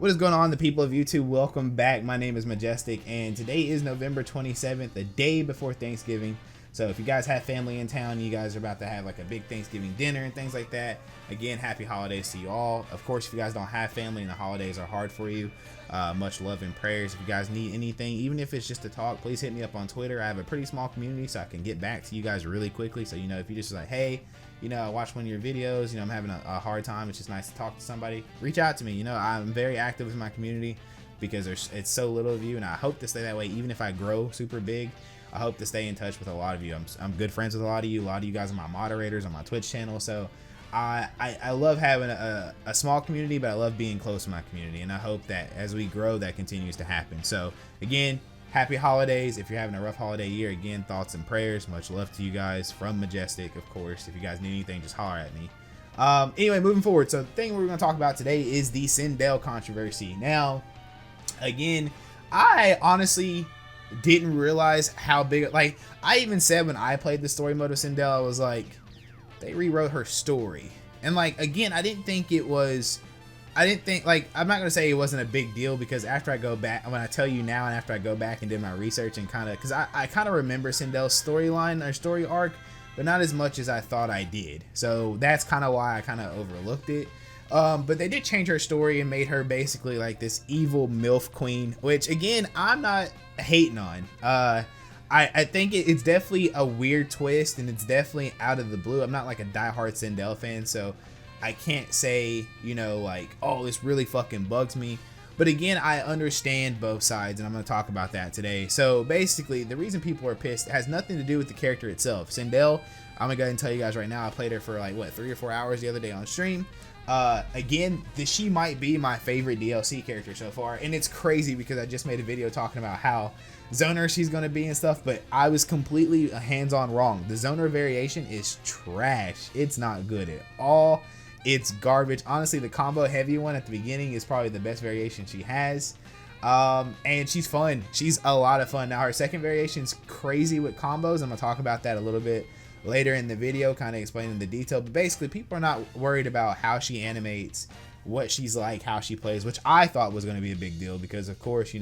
What is going on, the people of YouTube? Welcome back. My name is Majestic, and today is November 27th, the day before Thanksgiving. So if you guys have family in town, you guys are about to have like a big Thanksgiving dinner and things like that. Again, happy holidays to you all. Of course, if you guys don't have family and the holidays are hard for you, much love and prayers. If you guys need anything, even if it's just to talk, please hit me up on Twitter. I have a pretty small community, so I can get back to you guys really quickly. So, if you just like, hey, I watch one of your videos, I'm having a hard time, it's just nice to talk to somebody, reach out to me. I'm very active with my community because it's so little of you, and I hope to stay that way. Even if I grow super big, I hope to stay in touch with a lot of you. I'm good friends with a lot of you. A lot of you guys are my moderators on my Twitch channel. So I love having a small community, but I love being close to my community, and I hope that as we grow, that continues to happen. So again, happy holidays. If you're having a rough holiday year, again, thoughts and prayers. Much love to you guys from Majestic, of course. If you guys need anything, just holler at me. Anyway, moving forward. So the thing we're going to talk about today is the SINDEL controversy. Now, again, I honestly didn't realize how big, like, I even said when I played the story mode of SINDEL, I was like, they rewrote her story. And like, again, I didn't think, like, I'm not going to say it wasn't a big deal, because after I go back, when I tell you now, and after I go back and did my research and kind of, because I kind of remember SINDEL's storyline or story arc, but not as much as I thought I did. So that's kind of why I kind of overlooked it. But they did change her story and made her basically like this evil MILF queen, which again, I'm not hating on. I think it's definitely a weird twist, and it's definitely out of the blue. I'm not like a diehard SINDEL fan, so I can't say, like, oh, this really fucking bugs me. But again, I understand both sides, and I'm going to talk about that today. So basically, the reason people are pissed has nothing to do with the character itself. SINDEL, I'm going to go ahead and tell you guys right now, I played her for like, what, 3 or 4 hours the other day on stream. Again, she might be my favorite DLC character so far, and it's crazy because I just made a video talking about how zoner she's going to be and stuff, but I was completely hands-on wrong. The zoner variation is trash. It's not good at all. It's garbage. Honestly, the combo heavy one at the beginning is probably the best variation she has. And she's fun. She's a lot of fun. Now, her second variation's crazy with combos. I'm going to talk about that a little bit later in the video, kind of explaining the detail. But basically, people are not worried about how she animates, what she's like, how she plays, which I thought was going to be a big deal because, of course,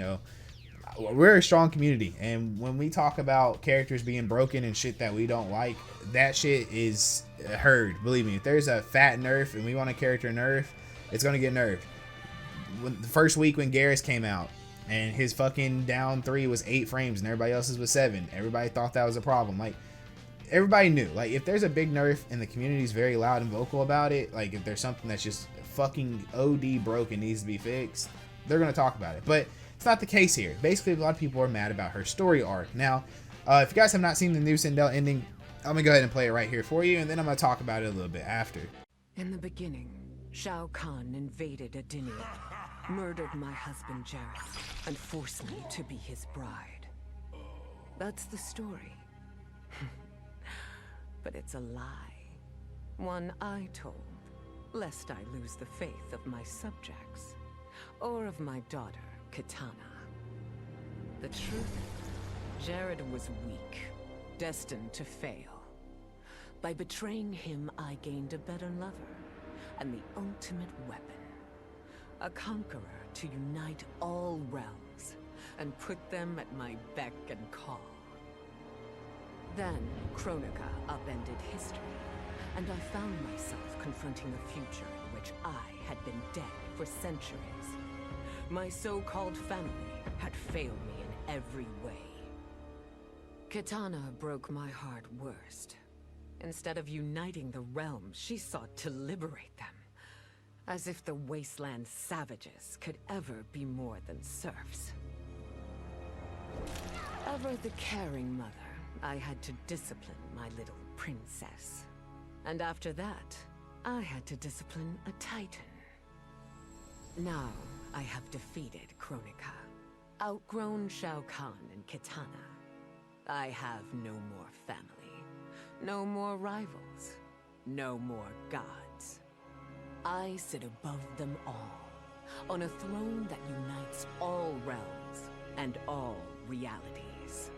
we're a strong community, and when we talk about characters being broken and shit that we don't like, that shit is heard. Believe me, if there's a fat nerf and we want a character nerf, it's gonna get nerfed. When the first week when Garrus came out and his fucking down 3 was 8 frames and everybody else's was 7, everybody thought that was a problem. Like, everybody knew, like, if there's a big nerf and the community is very loud and vocal about it, like if there's something that's just fucking OD broken, needs to be fixed, they're gonna talk about it. But it's not the case here. Basically, a lot of people are mad about her story arc. Now, if you guys have not seen the new SINDEL ending, I'm gonna go ahead and play it right here for you, and then I'm gonna talk about it a little bit after. In the beginning, Shao Kahn invaded Adinia, murdered my husband Jareth, and forced me to be his bride. That's the story. But it's a lie. One I told, lest I lose the faith of my subjects, or of my daughter, Kitana. The truth, Jared was weak, destined to fail. By betraying him, I gained a better lover, and the ultimate weapon. A conqueror to unite all realms, and put them at my beck and call. Then, Kronika upended history, and I found myself confronting a future in which I had been dead for centuries. My so-called family had failed me in every way. Kitana broke my heart worst. Instead of uniting the realms, she sought to liberate them. As if the wasteland savages could ever be more than serfs. Ever the caring mother, I had to discipline my little princess. And after that, I had to discipline a titan. Now, I have defeated Kronika, outgrown Shao Kahn and Kitana. I have no more family, no more rivals, no more gods. I sit above them all, on a throne that unites all realms and all realities.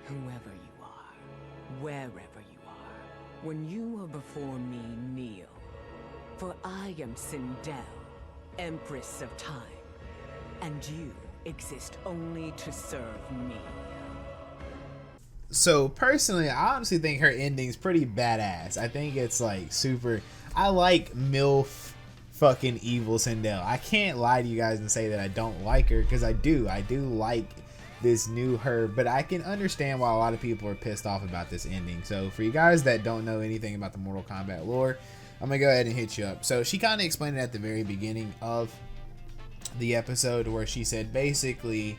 Whoever you are, wherever you are, when you are before me, kneel. For I am SINDEL, Empress of Time, and you exist only to serve me. So personally, I honestly think her ending's pretty badass. I think it's like super. I like MILF fucking evil Sindel. I can't lie to you guys and say that I don't like her, because I do. I do like this new her, but I can understand why a lot of people are pissed off about this ending. So for you guys that don't know anything about the Mortal Kombat lore, I'm gonna go ahead and hit you up. So she kind of explained it at the very beginning of the episode, where she said basically,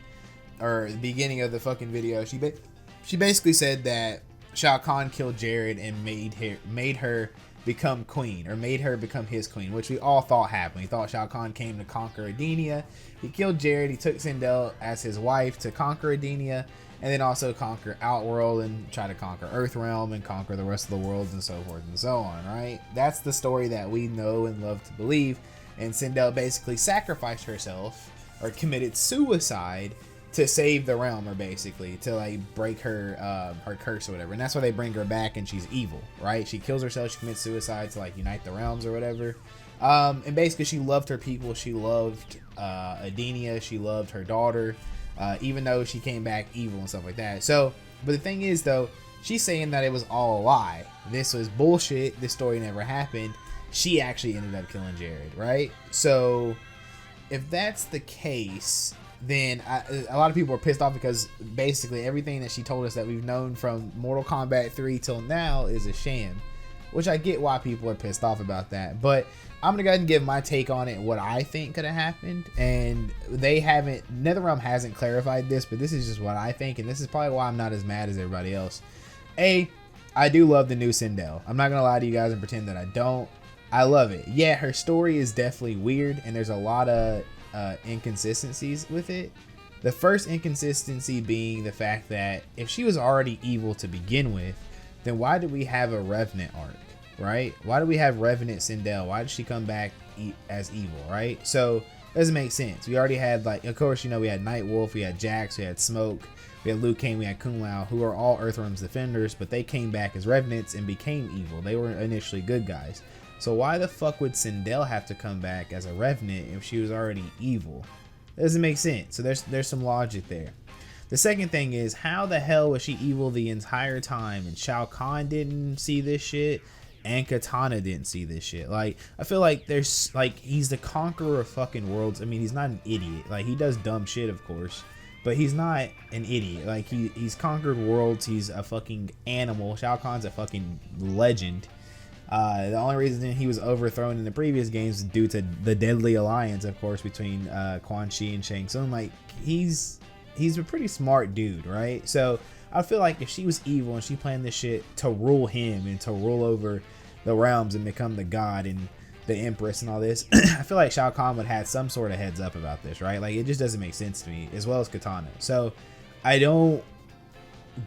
or the beginning of the fucking video, she basically said that Shao Kahn killed Jared and made her become queen, or made her become his queen, which we all thought happened. We thought Shao Kahn came to conquer Edenia. He killed Jared. He took Sindel as his wife to conquer Edenia, and then also conquer Outworld and try to conquer Earthrealm and conquer the rest of the worlds and so forth and so on, right? That's the story that we know and love to believe. And Sindel basically sacrificed herself, or committed suicide, to save the realm, or basically to like break her her curse or whatever. And that's why they bring her back, and she's evil, right? She kills herself, she commits suicide to like unite the realms or whatever. And basically she loved her people. She loved Edenia. She loved her daughter, even though she came back evil and stuff like that. So, but the thing is though, she's saying that it was all a lie. This was bullshit. This story never happened. She actually ended up killing Jared, right? So if that's the case, then a lot of people are pissed off, because basically everything that she told us that we've known from Mortal Kombat 3 till now is a sham, which I get why people are pissed off about that. But I'm gonna go ahead and give my take on it, what I think could have happened. And NetherRealm hasn't clarified this, but this is just what I think, and this is probably why I'm not as mad as everybody else. I do love the new Sindel. I'm not gonna lie to you guys and pretend that I don't. I love it. Yeah, her story is definitely weird, and there's a lot of inconsistencies with it. The first inconsistency being the fact that if she was already evil to begin with, then why did we have a Revenant arc, right? Why do we have Revenant Sindel? Why did she come back as evil, right? So it doesn't make sense. We already had, like, of course, you know, we had Nightwolf, we had Jax, we had Smoke, we had Liu Kang, we had Kung Lao, who are all Earthrealm's defenders, but they came back as Revenants and became evil. They were initially good guys. So why the fuck would Sindel have to come back as a Revenant if she was already evil? That doesn't make sense. So there's some logic there. The second thing is, how the hell was she evil the entire time and Shao Kahn didn't see this shit and Katana didn't see this shit? Like, I feel like there's, like, he's the conqueror of fucking worlds. I mean, he's not an idiot. Like, he does dumb shit, of course, but he's not an idiot. Like, he's conquered worlds. He's a fucking animal. Shao Kahn's a fucking legend. The only reason he was overthrown in the previous games is due to the deadly alliance, of course, between Quan Chi and Shang Tsung. Like, he's a pretty smart dude, right? So I feel like if she was evil and she planned this shit to rule him and to rule over the realms and become the god and the empress and all this, I feel like Shao Kahn would have had some sort of heads up about this, right? Like, it just doesn't make sense to me, as well as Katana. So I don't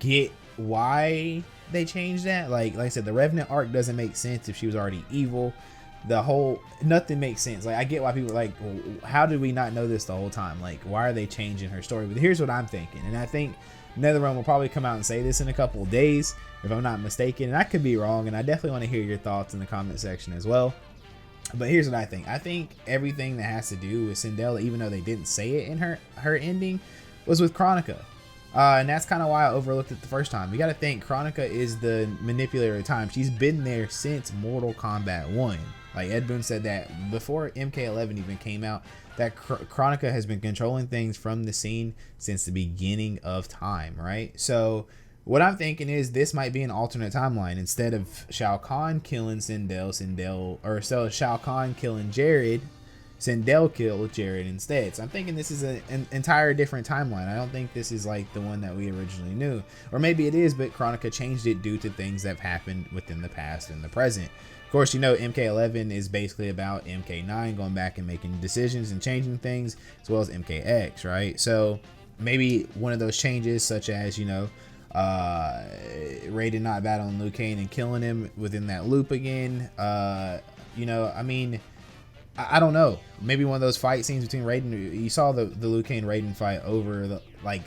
get why they changed that. Like I said, the Revenant arc doesn't make sense if she was already evil. Nothing makes sense. Like, I get why people are like, well, how did we not know this the whole time? Like, why are they changing her story? But here's what I'm thinking, and I think NetherRealm will probably come out and say this in a couple of days, if I'm not mistaken, and I could be wrong, and I definitely want to hear your thoughts in the comment section as well. But here's what I think. I think everything that has to do with Sindel, even though they didn't say it in her ending, was with Kronika. And that's kind of why I overlooked it the first time. You got to think, Kronika is the manipulator of time. She's been there since Mortal Kombat 1. Like, Ed Boon said that before mk11 even came out, that Kronika has been controlling things from the scene since the beginning of time, right? So what I'm thinking is this might be an alternate timeline. Instead of Shao Kahn killing Shao Kahn killing Jared, Sindel killed Jared instead. So I'm thinking this is an entire different timeline. I don't think this is like the one that we originally knew. Or maybe it is, but Kronika changed it due to things that have happened within the past and the present. Of course, you know, mk11 is basically about mk9 going back and making decisions and changing things, as well as mkx, right? So maybe one of those changes, such as, you know, Raiden not battling Liu Kang and killing him within that loop again. You know, I mean, I don't know. Maybe one of those fight scenes between Raiden. You saw the Liu Kang Raiden fight over the, like,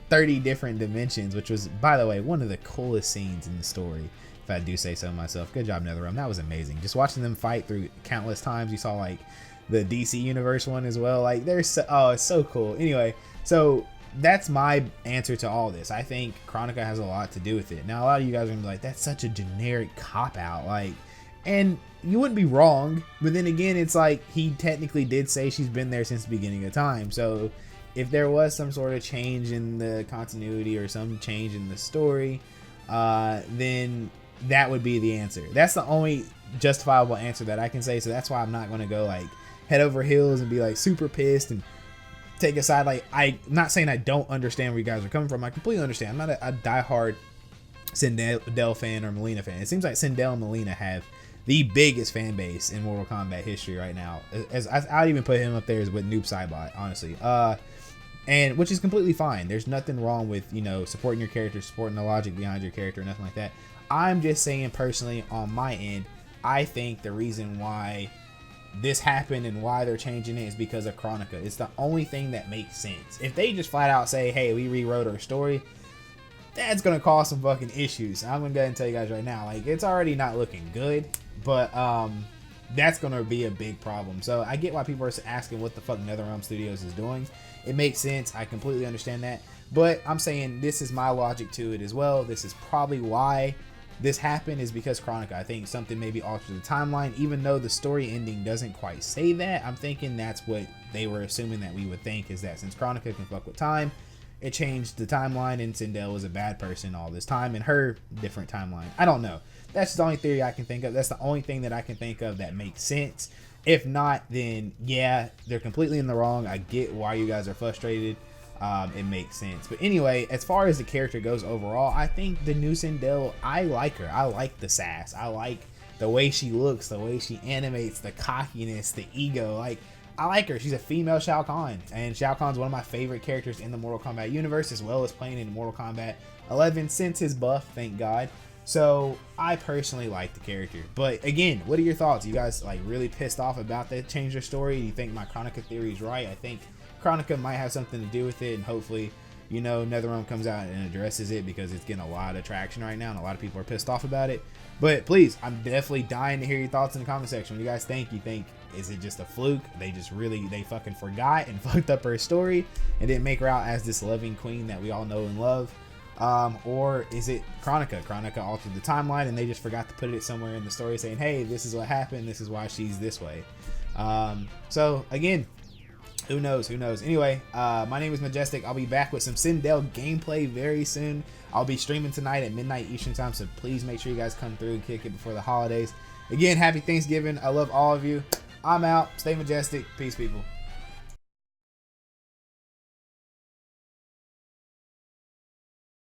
30 different dimensions, which was, by the way, one of the coolest scenes in the story, if I do say so myself. Good job, NetherRealm. That was amazing. Just watching them fight through countless times. You saw, like, the DC universe one as well. Like there's it's so cool. Anyway, so that's my answer to all this. I think Chronica has a lot to do with it. Now a lot of you guys are gonna be like, that's such a generic cop out, like, and you wouldn't be wrong, but then again, it's like he technically did say she's been there since the beginning of time. So if there was some sort of change in the continuity or some change in the story, then that would be the answer. That's the only justifiable answer that I can say. So that's why I'm not going to go like head over heels and be like super pissed and take a side. Like, I'm not saying I don't understand where you guys are coming from. I completely understand. I'm not a diehard SINDEL fan or Mileena fan. It seems like SINDEL and Mileena have the biggest fan base in Mortal Kombat history right now. As I'd even put him up there as with Noob Saibot, honestly. And which is completely fine. There's nothing wrong with, you know, supporting your character, supporting the logic behind your character, nothing like that. I'm just saying personally on my end, I think the reason why this happened and why they're changing it is because of Chronica. It's the only thing that makes sense. If they just flat out say, hey, we rewrote our story, that's gonna cause some fucking issues. I'm gonna go ahead and tell you guys right now, like, it's already not looking good, but that's gonna be a big problem. So I get why people are asking what the fuck NetherRealm Studios is doing. It makes sense. I completely understand that, but I'm saying this is my logic to it as well. This is probably why this happened, is because Chronica. I think something maybe altered the timeline, even though the story ending doesn't quite say that. I'm thinking that's what they were assuming that we would think, is that since Chronica can fuck with time, it changed the timeline and SINDEL was a bad person all this time in her different timeline. I don't know. That's the only theory I can think of. That's the only thing that I can think of that makes sense. If not, then yeah, they're completely in the wrong. I get why you guys are frustrated. It makes sense. But anyway, as far as the character goes overall, I think the new SINDEL, I like her. I like the sass. I like the way she looks, the way she animates, the cockiness, the ego. Like, I like her. She's a female Shao Kahn, and Shao Kahn's one of my favorite characters in the Mortal Kombat universe, as well as playing in Mortal Kombat 11 since his buff, thank God. So I personally like the character. But again, what are your thoughts? You guys like really pissed off about that change their story? Do you think my Chronica theory is right? I think Chronica might have something to do with it, and hopefully, you know, NetherRealm comes out and addresses it, because it's getting a lot of traction right now and a lot of people are pissed off about it. But please, I'm definitely dying to hear your thoughts in the comment section. What do you guys think? You think, is it just a fluke? They fucking forgot and fucked up her story and didn't make her out as this loving queen that we all know and love? Or is it Chronica? Chronica altered the timeline and they just forgot to put it somewhere in the story saying, hey, this is what happened, this is why she's this way. So again, who knows? Anyway, my name is Majestic. I'll be back with some SINDEL gameplay very soon. I'll be streaming tonight at midnight Eastern time, so please make sure you guys come through and kick it before the holidays. Again, happy Thanksgiving. I love all of you. I'm out. Stay majestic. Peace, people.